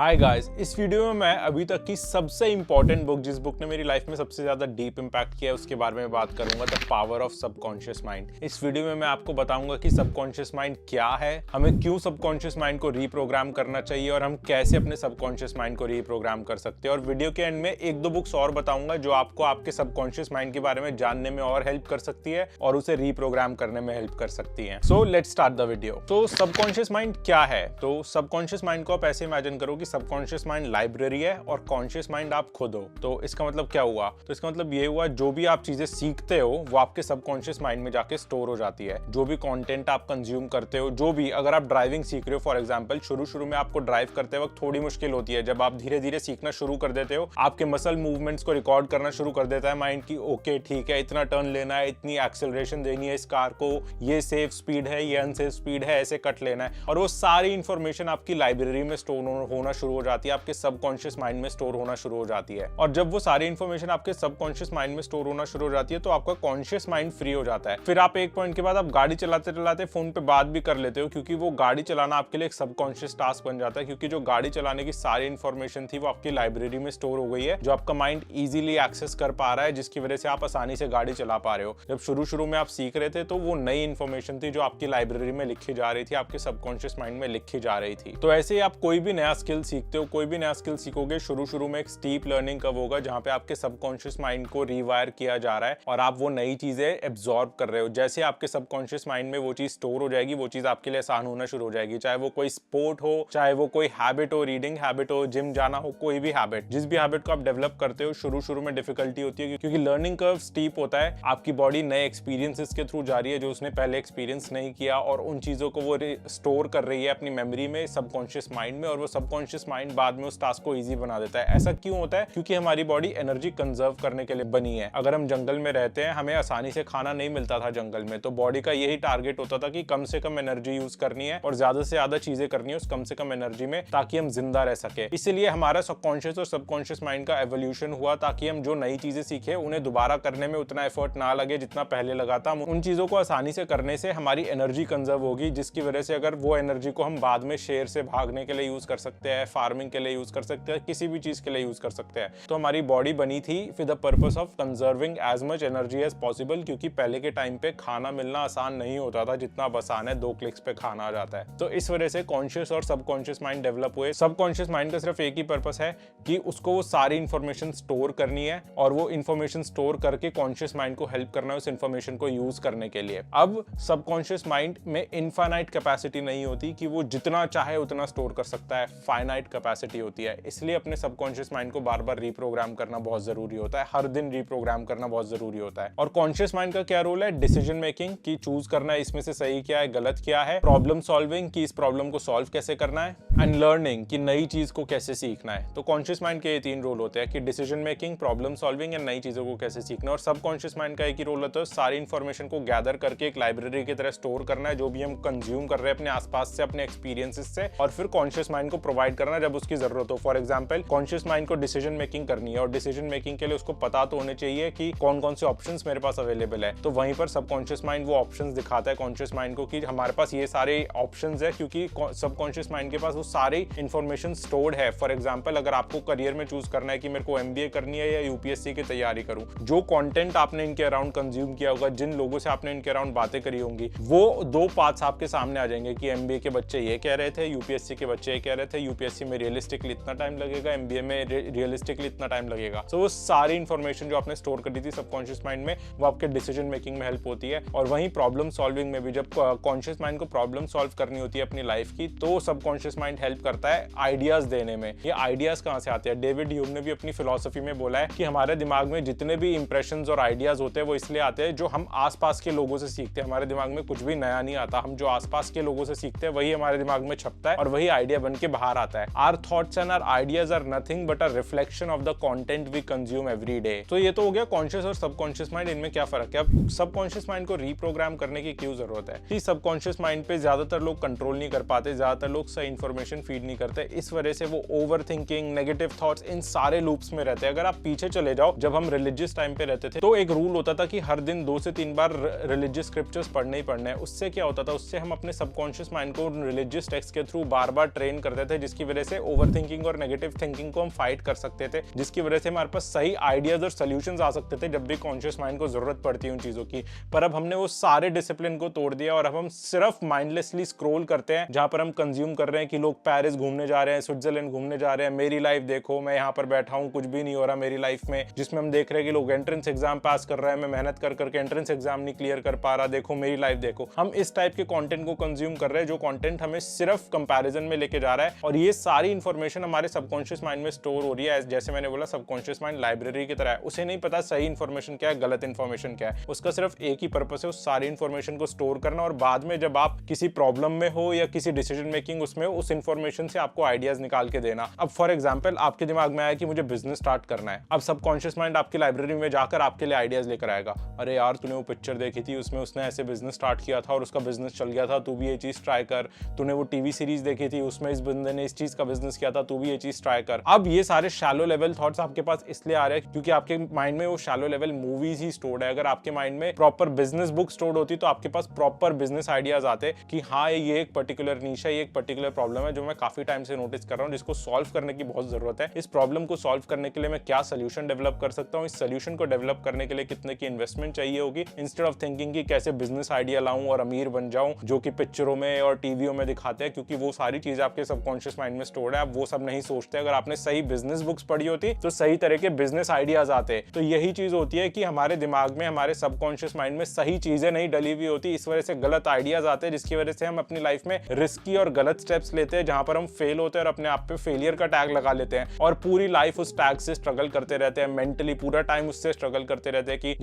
Hi guys, इस video में मैं अभी तक की सबसे इंपॉर्टेंट बुक, जिस बुक ने मेरी लाइफ में सबसे ज्यादा डीप इम्पैक्ट किया है, उसके बारे में बात करूंगा, the power of subconscious mind. इस वीडियो में मैं आपको बताऊंगा कि सबकॉन्शियस माइंड क्या है, हमें क्यों सबकॉन्शियस माइंड को रीप्रोग्राम करना चाहिए और हम कैसे अपने सबकॉन्शियस माइंड को रीप्रोग्राम कर सकते हैं। और वीडियो के एंड में एक दो बुक्स और बताऊंगा जो आपको आपके सबकॉन्शियस माइंड के बारे में जानने में और हेल्प कर सकती है और उसे रीप्रोग्राम करने में हेल्प कर सकती है। So let's start the video. तो सबकॉन्शियस माइंड क्या है? तो सबकॉन्शियस माइंड को आप ऐसे इमेजिन करो कि सबकॉन्शियस माइंड लाइब्रेरी है और कॉन्शियस माइंड आप खुद हो। तो इसका मतलब क्या हुआ? तो इसका मतलब ये हुआ, जो भी आप चीजें सीखते हो वो आपके सबकॉन्शियस माइंड में जाके स्टोर हो जाती है। जो भी कंटेंट आप कंज्यूम करते हो, जो भी, अगर आप ड्राइविंग सीख रहे हो फॉर एग्जांपल, शुरू में आपको ड्राइव करते वक्त थोड़ी मुश्किल होती है। जब आप धीरे धीरे सीखना शुरू कर देते हो, आपके मसल मूवमेंट्स को रिकॉर्ड करना शुरू कर देता है माइंड की, ओके ठीक है, इतना टर्न लेना है, इतनी एक्सेलरेशन देनी है इस कार को, ये सेफ स्पीड है, ये अनसेफ स्पीड है, ऐसे कट लेना है। और वो सारी इंफॉर्मेशन आपकी लाइब्रेरी में स्टोर होना शुरू हो जाती है, आपके सबकॉन्शियस माइंड में स्टोर होना शुरू हो जाती है। और जब वो सारी इंफॉर्मेशन आपके सबकॉन्शियस माइंड में स्टोर होना शुरू हो जाती है तो आपका कॉन्शियस माइंड फ्री हो जाता है। फिर आप एक पॉइंट के बाद आप गाड़ी चलाते चलाते फोन पे बात भी कर लेते हो, क्योंकि वो गाड़ी चलाना आपके लिए एक सबकॉन्शियस टास्क बन जाता है, क्योंकि जो गाड़ी चलाने की सारी इंफॉर्मेशन थी वो आपकी लाइब्रेरी में स्टोर हो गई है, जो आपका माइंड इजीली एक्सेस कर पा रहा है, जिसकी वजह से आप आसानी से गाड़ी चला पा रहे हो। जब शुरू में आप सीख रहे थे तो वो नई इंफॉर्मेशन थी जो आपकी लाइब्रेरी में लिखी जा रही थी, आपके सबकॉन्शियस माइंड में लिखी जा रही थी। तो ऐसे ही आप कोई भी नया स्किल सीखते हो, कोई भी नया स्किल सीखोगे, शुरू में एक स्टीप लर्निंग कर्व होगा जहां पे आपके सबकॉन्शियस माइंड को रिवायर किया जा रहा है और आप वो नई चीजें एब्जॉर्ब कर रहे हो। जैसे आपके सबकॉन्शियस माइंड में वो चीज स्टोर हो जाएगी, वो चीज आपके लिए आसान होना शुरू हो जाएगी। चाहे वो कोई स्पोर्ट हो, चाहे वो कोई हैबिट हो, रीडिंग हैबिट हो, जिम जाना हो, कोई भी हैबिट, जिस भी हैबिट को आप डेवलप करते हो, शुरू में डिफिकल्टी होती है, क्योंकि लर्निंग कर्व स्टीप होता है। आपकी बॉडी नए एक्सपीरियंसेस के थ्रू जा रही है जो उसने पहले एक्सपीरियंस नहीं किया, और उन चीजों को वो स्टोर कर रही है अपनी मेमोरी में, सबकॉन्शियस माइंड में, और वो सबकॉन्शियस माइंड बाद में उस टास्क को ईजी बना देता है। ऐसा क्यों होता है? क्योंकि हमारी बॉडी एनर्जी कंजर्व करने के लिए बनी है। अगर हम जंगल में रहते हैं, हमें आसानी से खाना नहीं मिलता था जंगल में, तो बॉडी का यही टारगेट होता था कि कम से कम एनर्जी यूज करनी है और ज्यादा से ज्यादा चीजें करनी है उस कम से कम एनर्जी में, ताकि हम जिंदा रह सके। इसीलिए हमारा सबकॉन्शियस और सबकॉन्शियस माइंड का एवोल्यूशन हुआ, ताकि हम जो नई चीजें सीखे उन्हें दोबारा करने में उतना एफर्ट ना लगे जितना पहले लगा था। उन चीजों को आसानी से करने से हमारी एनर्जी कंजर्व होगी, जिसकी वजह से अगर वो एनर्जी को हम बाद में शेर से भागने के लिए यूज कर सकते हैं, फार्मिंग के लिए यूज कर सकते हैं, किसी भी चीज के लिए यूज कर सकते हैं। तो हमारी बॉडी बनी थी with the purpose of conserving as much energy as possible, क्योंकि पहले के टाइम पे खाना मिलना आसान नहीं होता था जितना अब आसान है, 2 क्लिक्स पे खाना आ जाता है। तो इस वजह से कॉन्शियस और सबकॉन्शियस माइंड डेवलप हुए। सबकॉन्शियस माइंड का सिर्फ एक ही पर्पस है कि उसको वो सारी इंफॉर्मेशन स्टोर करनी है, और वो इंफॉर्मेशन स्टोर करके कॉन्शियस माइंड को हेल्प करना है उस इंफॉर्मेशन को यूज करने के लिए। अब सबकॉन्शियस माइंड में इनफाइनाइट कैपेसिटी नहीं होती कि वो जितना चाहे उतना स्टोर कर सकता है, फाइनाइट कैपेसिटी होती है। इसलिए अपने सबकॉन्शियस माइंड को बार बार रीप्रोग्राम करना बहुत जरूरी होता है, हर दिन रीप्रोग्राम करना बहुत जरूरी होता है। और कॉन्शियस माइंड का क्या रोल है? डिसीजन मेकिंग की, चूज करना है इसमें से सही क्या है, गलत क्या है, प्रॉब्लम सॉल्विंग की, इस प्रॉब्लम को सॉल्व कैसे करना है, एंड लर्निंग की, नई चीज को कैसे सीखना है। तो कॉन्शियस माइंड के ये 3 रोल होते हैं कि decision making, problem solving and नई चीजों को कैसे सीखना। और सबकॉन्शियस माइंड का एक ही रोल होता है, सारी इंफॉर्मेशन को गैदर करके एक लाइब्रेरी की तरह स्टोर करना है, जो भी हम कंज्यूम कर रहे हैं अपने आसपास से, अपने एक्सपीरियंसेस से, और फिर कॉन्शियस माइंड को प्रोवाइड करना जब उसकी जरूरत हो। फॉर एग्जांपल, कॉन्शियस माइंड को डिसीजन मेकिंग करनी है, और डिसीजन मेकिंग के लिए उसको पता तो होने चाहिए कि कौन कौन से ऑप्शंस मेरे पास अवेलेबल है। तो वहीं पर सबकॉन्शियस माइंड वो ऑप्शंस दिखाता है कॉन्शियस माइंड को कि हमारे पास ये सारे ऑप्शंस है, क्योंकि सबकॉन्शियस माइंड के पास वो सारी इंफॉर्मेशन स्टोर्ड है। फॉर एग्जांपल, अगर आपको करियर में चूज करना है कि मेरे को एमबीए करनी है या यूपीएससी की तैयारी करूं, जो कंटेंट आपने इनके अराउंड कंज्यूम किया होगा, जिन लोगों से आपने इनके अराउंड बातें करी होंगी, वो 2 पाथ्स आपके सामने आ जाएंगे कि एमबीए के बच्चे ये कह रहे थे, यूपीएससी के बच्चे ये कह रहे थे, यूपीएससी में रियलिस्टिकली इतना टाइम लगेगा, एमबीए में रियलिस्टिकली इतना टाइम लगेगा। तो वो सारी इंफॉर्मेशन जो आपने स्टोर कर दी थी सबकॉन्शियस माइंड में, वो आपके डिसीजन मेकिंग में हेल्प होती है। और वहीं प्रॉब्लम सॉल्विंग में भी, जब कॉन्शियस माइंड को प्रॉब्लम सॉल्व करनी होती है अपनी लाइफ की, तो सबकॉन्शियस माइंड हेल्प करता है आइडियाज देने में। ये आइडियाज कहां से आते हैं? डेविड ह्यूम ने भी अपनी फिलॉसफी में बोला है कि हमारे दिमाग में जितने भी इंप्रेशंस और आइडियाज होते हैं वो इसलिए आते हैं जो हम आसपास के लोगों से सीखते हैं। हमारे दिमाग में कुछ भी नया नहीं आता, हम जो आसपास के लोगों से सीखते हैं वही हमारे दिमाग में छपता है और वही आइडिया बन के बाहर आता है। Our thoughts and our ideas are nothing but a reflection of the content we consume every day. तो ये तो हो गया कॉन्शियस और सबकॉन्शियस माइंड, इनमें क्या फर्क है। अब सबकॉन्शियस माइंड को रीप्रोग्राम करने की क्यों जरूरत है? कि सबकॉन्शियस माइंड पे ज्यादातर लोग कंट्रोल नहीं कर पाते, ज्यादातर लोग सही इंफॉर्मेशन फीड नहीं करते, इस वजह से वो ओवर थिंकिंग, नेगेटिव थॉट्स, इन सारे लूप्स में रहते हैं। अगर आप पीछे चले जाओ, जब हम रिलीजियस टाइम पे रहते थे तो एक रूल होता था कि हर दिन 2 से 3 बार रिलीजियस स्क्रिप्चर्स पढ़ने ही पढ़ने हैं। उससे क्या होता था? उससे हम अपने सबकॉन्शियस माइंड को रिलीजियस टेक्स्ट के थ्रू बार बार ट्रेन करते थे, जिसकी वजह से ओवरथिंकिंग और नेगेटिव थिंकिंग को हम फाइट कर सकते थे, जिसकी वजह से हमारे पास सही आइडियाज और सोल्यूशंस आ सकते थे जब भी कॉन्शियस माइंड को जरूरत पड़ती है उन चीजों की। पर अब हमने वो सारे डिसिप्लिन को तोड़ दिया और अब हम सिर्फ माइंडलेसली स्क्रॉल करते हैं, जहां पर हम कंज्यूम कर रहे हैं कि लोग पेरिस घूमने जा रहे हैं, स्विट्जरलैंड घूमने जा रहे हैं, मेरी लाइफ देखो, मैं यहाँ पर बैठा हूँ, कुछ भी नहीं हो रहा मेरी लाइफ में। जिसमें हम देख रहे हैं कि लोग एंट्रेंस एग्जाम पास कर रहे हैं, मैं मेहनत कर करके एंट्रेंस एग्जाम नहीं क्लियर कर पा रहा, देखो मेरी लाइफ देखो। हम इस टाइप के कंटेंट को कंज्यूम कर रहे हैं जो कंटेंट हमें सिर्फ कंपैरिजन में लेके जा रहा है, और ये सारी इंफॉर्मेशन हमारे सबकॉन्शियस माइंड में स्टोर हो रही है। जैसे मैंने बोला, सबकॉन्शियस माइंड लाइब्रेरी की तरह है, उसे नहीं पता सही इंफॉर्मेशन क्या है, गलत इंफॉर्मेशन क्या है, उसका सिर्फ एक ही पर्पस है, उस सारी इंफॉर्मेशन को स्टोर करना, और बाद में जब आप किसी प्रॉब्लम में हो या किसी डिसीजन मेकिंग उसमें हो, उस इंफॉर्मेशन से आपको आइडियाज निकाल के देना। अब फॉर एग्जांपल आपके दिमाग में आया कि मुझे बिजनेस स्टार्ट करना है, अब सबकॉन्शियस माइंड आपकी लाइब्रेरी में जाकर आपके लिए आइडियाज लेकर आएगा। अरे यार, तूने वो पिक्चर देखी थी, उसमें उसने ऐसे बिजनेस स्टार्ट किया था और उसका बिजनेस चल गया था, तू भी ये चीज ट्राई कर। तूने वो टीवी सीरीज देखी थी, उसमें इस बंदे ने इस चीज का बिजनेस किया था, तू भी ये चीज ट्राई कर। अब ये सारे शैलो लेवल थॉट्स आपके पास इसलिए आ रहे हैं क्योंकि आपके माइंड में वो शैलो लेवल मूवीज ही स्टोर्ड है। अगर आपके माइंड में प्रॉपर बिजनेस बुक स्टोर्ड होती तो आपके पास प्रॉपर बिजनेस आइडियाज आते कि हाँ, ये एक पर्टिकुलर नीश है, ये एक पर्टिकुलर प्रॉब्लम है जो मैं काफी टाइम से नोटिस कर रहा हूँ, जिसको सॉल्व करने की बहुत जरूरत है। इस प्रॉब्लम को सॉल्व करने के लिए मैं क्या सोल्यूशन डेवलप कर सकता हूँ, इस सोल्यूशन को डेवलप करने के लिए कितने की इन्वेस्टमेंट चाहिए होगी, इंस्टेड ऑफ थिंकिंग की कैसे बिजनेस आइडिया लाऊं और अमीर बन जाऊं, जो कि पिक्चरों में और टीवीओ में दिखाते हैं, क्योंकि वो सारी चीजें आपके सबकॉन्शियस माइंड में स्टोर्ड है। आप वो सब नहीं सोचते। अगर आपने सही बिजनेस बुक्स पढ़ी होती तो सही तरह के बिजनेस आइडियाज आते। तो यही चीज होती है कि हमारे दिमाग में, हमारे सबकॉन्शियस माइंड में सही चीजें नहीं डली हुई होती, इस वजह से गलत आइडियाज आते हैं, जिसकी वजह से हम अपनी लाइफ में रिस्की और गलत स्टेप्स लेते हैं, जहां पर हम फेल होते हैं और अपने आप पे फेलियर का टैग लगा लेते हैं और पूरी लाइफ उस टैग से स्ट्रगल करते रहते हैं। मेंटली पूरा टाइम उससे स्ट्रगल करते रहते हैं कि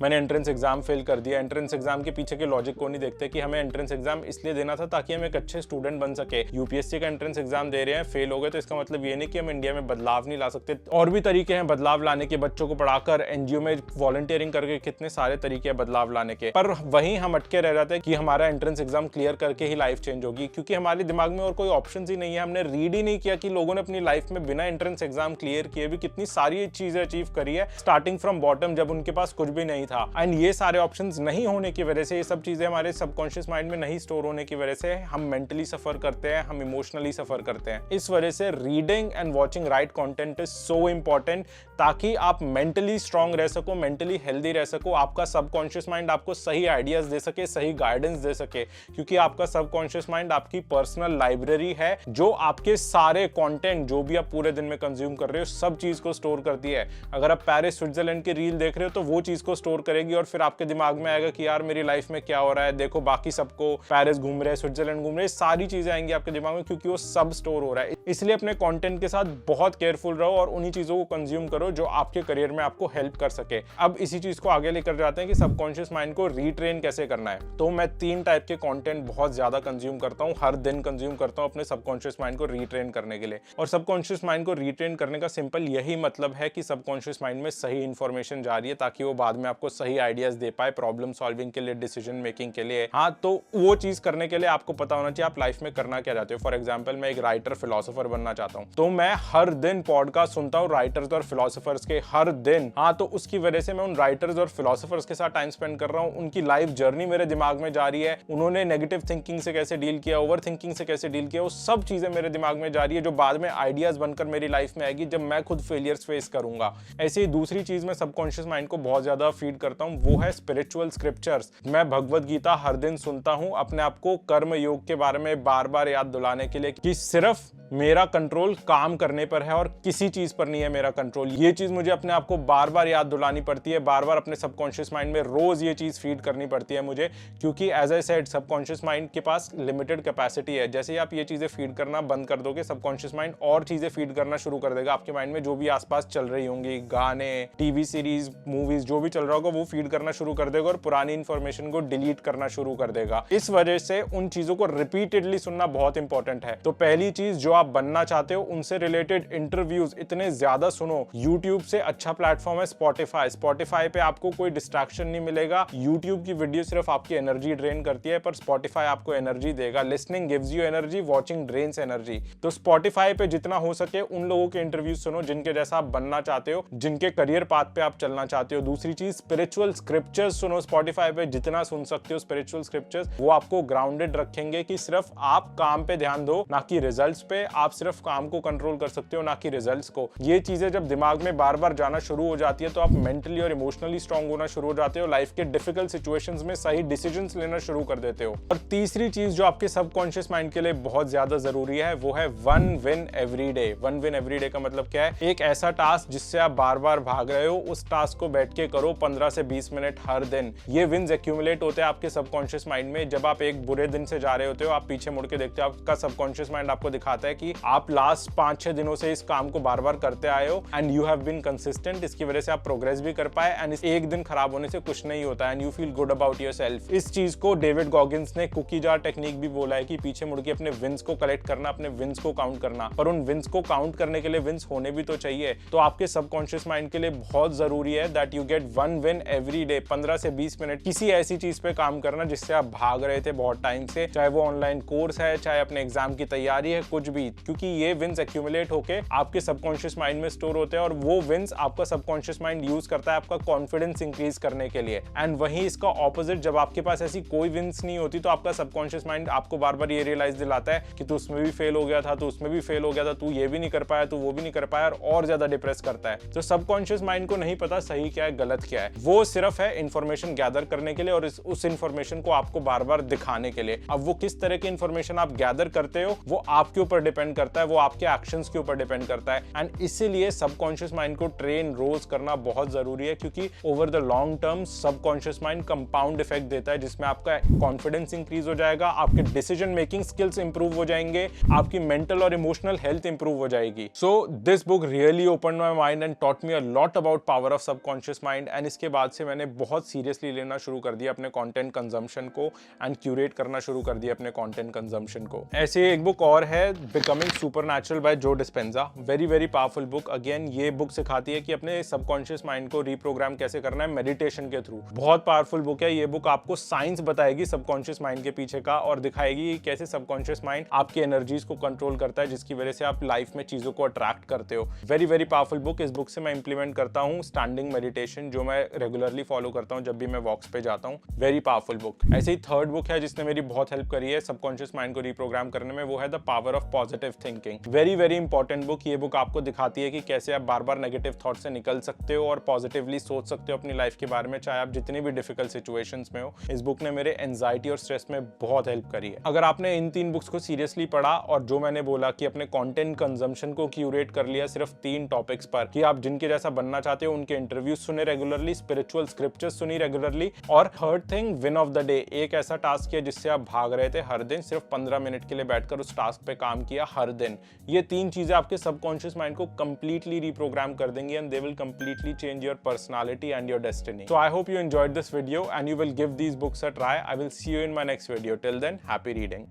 मैंने एंट्रेंस एग्जाम फेल कर दिया। एंट्रेंस एग्जाम के पीछे के लॉजिक को नहीं देखते कि हमें एंट्रेंस एग्जाम इसलिए देना था ताकि हम एक अच्छे स्टूडेंट बन सके। यूपीएससी का एंट्रेंस एग्जाम दे रहे हैं, फेल हो गए, तो इसका मतलब ये नहीं कि हम इंडिया में बदलाव नहीं ला सकते। और भी तरीके हैं बदलाव लाने के, बच्चों को पढ़ाकर, एनजीओ में वॉलंटियरिंग करके, कितने सारे तरीके हैं बदलाव लाने के। पर वहीं हम अटके रह जाते हैं कि हमारा एंट्रेंस एग्जाम क्लियर करके ही लाइफ चेंज होगी, क्योंकि हमारे दिमाग में और कोई ऑप्शन ही नहीं है। हमने रीड ही नहीं किया कि लोगों ने अपनी लाइफ में बिना एंट्रेंस एग्जाम क्लियर किए भी कितनी सारी चीजें अचीव करी है, स्टार्टिंग फ्रॉम बॉटम, जब उनके पास कुछ भी नहीं था। एंड ये सारे ऑप्शंस नहीं होने की वजह से, ये सब चीजें हमारे सबकॉन्शियस माइंड में नहीं स्टोर होने की वजह से हम मेंटली सफर करते हैं, हम इमोशनली सफर करते हैं। इस वजह से reading and watching right content is so important, ताकि आप मेंटली स्ट्रांग रह सको, मेंटली हेल्दी रह सको, आपका सबकॉन्शियस माइंड आपको सही आइडियाज दे सके, सही गाइडेंस दे सके, क्योंकि आपका सबकॉन्शियस माइंड आपकी पर्सनल लाइब्रेरी है, जो आपके सारे कंटेंट जो भी आप पूरे दिन में कंज्यूम कर रहे हो, सब चीज को स्टोर करती है। अगर आप पेरिस स्विट्जरलैंड की रील देख रहे हो तो वो चीज को स्टोर करेगी, और फिर आपके दिमाग में आएगा कि यार मेरी लाइफ में क्या हो रहा है, देखो बाकी सबको पेरिस घूम रहे हैं, स्विट्जरलैंड घूम रहे हैं, सारी चीजें आएंगी आपके दिमाग में, क्योंकि वो सब स्टोर हो रहा है। इसलिए अपने कंटेंट के साथ बहुत केयरफुल रहो और उन्हीं चीजों को कंज्यूम करो जो आपके करियर में आपको हेल्प कर सके। अब इसी चीज को आगे लेकर जाते हैं कि सबकॉन्शियस माइंड को रीट्रेन कैसे करना है। तो मैं 3 टाइप के कंटेंट बहुत ज्यादा कंज्यूम करता हूं, हर दिन कंज्यूम करता हूं अपने सबकॉन्शियस माइंड को रीट्रेन करने के लिए। और सबकॉन्शियस माइंड को रीट्रेन करने का सिंपल यही मतलब है कि सबकॉन्शियस माइंड में सही इंफॉर्मेशन जा रही है, ताकि वो बाद में आपको सही आइडियाज दे पाए प्रॉब्लम सॉल्विंग के लिए, डिसीजन मेकिंग के लिए। हाँ, तो वो चीज करने के लिए आपको पता होना चाहिए आप लाइफ में करना क्या चाहते हो। फॉर एग्जाम्पल, मैं एक राइटर फिलोसोफर बनना चाहता हूँ, तो मैं हर दिन पॉडकास्ट सुनता हूँ राइटर्स और फिलोसोफर्स के, हर दिन। हाँ, तो उसकी वजह से मैं उन राइटर्स और फिलोसोफर्स के साथ टाइम स्पेंड कर रहा हूँ, उनकी लाइफ जर्नी मेरे दिमाग में जा रही है, उन्होंने नेगेटिव थिंकिंग से कैसे डील किया, ओवर थिंकिंग से कैसे डील किया, वो सब चीजें मेरे दिमाग में जा रही है, जो बाद में आइडियाज बनकर मेरी लाइफ में आएगी जब मैं खुद फेलियर्स फेस करूंगा। ऐसे ही दूसरी चीज मैं सबकॉन्शियस माइंड को बहुत ज्यादा फीड करता हूँ, वो है स्पिरिचुअल स्क्रिप्चर्स। मैं भगवद गीता हर दिन सुनता हूँ, अपने आप को कर्म योग के बारे में बार बार याद दिलाने के लिए कि सिर्फ मेरा कंट्रोल काम करने पर है और किसी चीज पर नहीं है मेरा कंट्रोल। ये चीज मुझे अपने आप को बार बार याद दिलानी पड़ती है, बार बार अपने सबकॉन्शियस माइंड में रोज ये चीज फीड करनी पड़ती है मुझे, क्योंकि as I said subconscious mind के पास लिमिटेड कैपेसिटी है। जैसे ही आप ये चीजें फीड करना बंद कर दोगे, सबकॉन्शियस माइंड और चीजें फीड करना शुरू कर देगा आपके माइंड में, जो भी आसपास चल रही होंगी, गाने, टीवी सीरीज, मूवीज, जो भी चल रहा होगा वो फीड करना शुरू कर देगा और पुरानी इंफॉर्मेशन को डिलीट करना शुरू कर देगा। इस वजह से उन चीजों को रिपीटेडली सुनना बहुत इंपॉर्टेंट है। तो पहली चीज, जो आप बनना चाहते हो उनसे रिलेटेड इंटरव्यूज इतने ज्यादा सुनो। यूट्यूब से अच्छा प्लेटफॉर्म है स्पॉटिफाई। स्पॉटिफाई पे आपको कोई डिस्ट्रैक्शन नहीं मिलेगा। यूट्यूब की वीडियो सिर्फ आपकी एनर्जी ड्रेन करती है, पर स्पॉटिफाई आपको एनर्जी देगा। Listening gives you energy, watching drains energy. तो स्पॉटिफाई पे जितना हो सके उन लोगों के इंटरव्यूज सुनो जिनके जैसा आप बनना चाहते हो, जिनके करियर पाथ पे आप चलना चाहते हो। दूसरी चीज, स्पिरिचुअल स्क्रिप्चर्स सुनो स्पॉटिफाई पे, जितना सुन सकते हो स्पिरिचुअल स्क्रिप्चर्स, वो आपको ग्राउंडेड रखेंगे कि सिर्फ आप काम पे ध्यान दो, ना कि रिजल्ट रिजल्ट्स पे, आप सिर्फ काम को कंट्रोल कर सकते हो, ना कि रिजल्ट्स को। ये चीजें जब दिमाग में बार बार जाना शुरू हो जाती है तो आप मेंटली और इमोशनली स्ट्रांग होना शुरू हो जाते हो, लाइफ के डिफिकल्ट सिचुएशंस में सही डिसीजंस लेना शुरू कर देते हो। और तीसरी चीज जो आपके सबकॉन्शियस माइंड के लिए बहुत ज्यादा जरूरी है वो है one win every day. One win every day का मतलब क्या है? एक ऐसा टास्क जिससे आप बार बार भाग रहे हो, उस टास्क को बैठ के करो 15 से 20 मिनट हर दिन। ये विन्स एक्यूमुलेट होते हैं आपके सबकॉन्शियस माइंड में। जब आप एक बुरे दिन से जा रहे होते हो, आप पीछे मुड़ के देखते हो, आपका सबकॉन्शियस माइंड आपको दिखाता है कि आप लास्ट 5-6 दिनों से इस काम को बार बार करते आए हो and you have been consistent. इसकी वजह से आप प्रोग्रेस भी कर पाए एंड इस एक दिन खराब होने से कुछ नहीं होता and you feel good about yourself. इस चीज को डेविड गॉगिंस ने कुकी जार टेक्निक भी बोला है कि पीछे मुड़ के अपने विन्स को कलेक्ट करना, अपने विन्स को काउंट करना। पर उन विन्स को काउंट करने के लिए विन्स होने भी तो चाहिए। तो आपके सबकॉन्शियस माइंड के लिए बहुत जरूरी है that you get one win every day. 15 से 20 मिनट किसी ऐसी चीज पे काम करना जिससे आप भाग रहे थे बहुत टाइम से, चाहे वो ऑनलाइन कोर्स है, चाहे अपने एग्जाम की तैयारी है, कुछ भी, क्योंकि ये विन्स एक्यूमुलेट होके आपके सबकॉन्शियस माइंड में स्टोर होते हैं और वो विन्स आपका सबकॉन्शियस माइंड यूज करता है आपका कॉन्फिडेंस इंक्रीज करने के लिए। एंड वहीं इसका ऑपोजिट, जब आपके पास ऐसी कोई विन्स नहीं होती तो आपका सबकॉन्शियस माइंड आपको बार बार ये रियलाइज दिलाता है कि तू उसमें भी फेल हो गया था, तू उसमें भी फेल हो गया था, तू ये भी नहीं कर पाया, तू वो भी नहीं कर पाया, और ज्यादा डिप्रेस करता है। तो सबकॉन्शियस माइंड को नहीं पता सही क्या है गलत क्या है, वो सिर्फ है इंफॉर्मेशन गैदर करने के लिए और उस इंफॉर्मेशन को आपको बार बार दिखाने के लिए। अब वो किस तरह की इंफॉर्मेशन आप गैदर करते हो वो आपके ऊपर डिपेंड करता है, वो आपके एक्शंस के ऊपर डिपेंड करता है। एंड इसीलिए सबकॉन्शियस माइंड को ट्रेन रोज करना बहुत जरूरी है, क्योंकि over the long term subconscious mind compound effect देता है, जिसमें आपका कॉन्फिडेंस इंक्रीज हो जाएगा, आपके डिसीजन मेकिंग स्किल्स इंप्रूव हो जाएंगे, आपकी मेंटल और इमोशनल हेल्थ इंप्रूव हो जाएगी। So this book really opened my mind and taught me a lot about power of subconscious mind. And इसके बाद से मैंने बहुत सीरियसली लेना शुरू कर दिया अपने कंटेंट कंजम्पशन को एंड क्यूरेट करना शुरू कर दिया अपने कंटेंट कंजम्पशन को। ऐसे एक बुक और है, बिकमिंग सुपरनैचुरल बाय जो Dispenza. Very very powerful book. Again ये बुक सिखाती है कि अपने सबकॉन्शियस माइंड को रीप्रोग्राम कैसे करना है मेडिटेशन के थ्रू। बहुत पावरफुल बुक है ये बुक। आपको साइंस बताएगी सबकॉन्शियस माइंड के पीछे का और दिखाएगी कैसे सबकॉन्शियस माइंड आपके एनर्जीज को कंट्रोल करता है, जिसकी वजह से आप लाइफ में चीजों को अट्रैक्ट करते हो। Very very powerful book. इस बुक से मैं इंप्लीमेंट करता हूँ स्टैंडिंग मेडिटेशन, जो मैं रेगुलरली फॉलो करता हूँ जब भी मैं वॉक्स पे जाता हूँ। Very powerful book. ऐसे ही थर्ड बुक है जिसने मेरी बहुत हेल्प करी है सबकॉन्शियस माइंड को रीप्रोग्राम करने में, वो है the power of positive thinking. Very very important book. ये बुक आपको दिखाती है कि कैसे आप बार बार नेगेटिव थॉट से निकल सकते हो और पॉजिटिवली सोच सकते हो अपनी लाइफ के बारे में, चाहे आप जितनी भी डिफिकल्ट सिचुएशंस में हो। इस बुक ने मेरे एंजाइटी और स्ट्रेस में बहुत हेल्प करी है। अगर आपने इन 3 बुक्स को सीरियसली पढ़ा और जो मैंने बोला कि अपने कंटेंट कंजम्पशन को क्यूरेट कर लिया सिर्फ 3 टॉपिक्स पर, कि आप जिनके जैसा बनना चाहते हो उनके इंटरव्यूज सुने रेगुलरली, स्पिरिचुअल स्क्रिप्चर्स सुनी रेगुलरली, और third thing win of the day, एक ऐसा टास्क किया जिससे आप भाग रहे थे हर दिन, सिर्फ 15 मिनट के लिए बैठकर उस टास्क पे काम किया हर दिन। ये 3 चीजें आपके सबकॉन्शियस माइंड को कंप्लीटली रीप्रोग्राम कर देंगी and they will completely change your personality and your destiny. So I hope you enjoyed this video and you will give these books a try. I will see you in my next video. Till then, happy reading.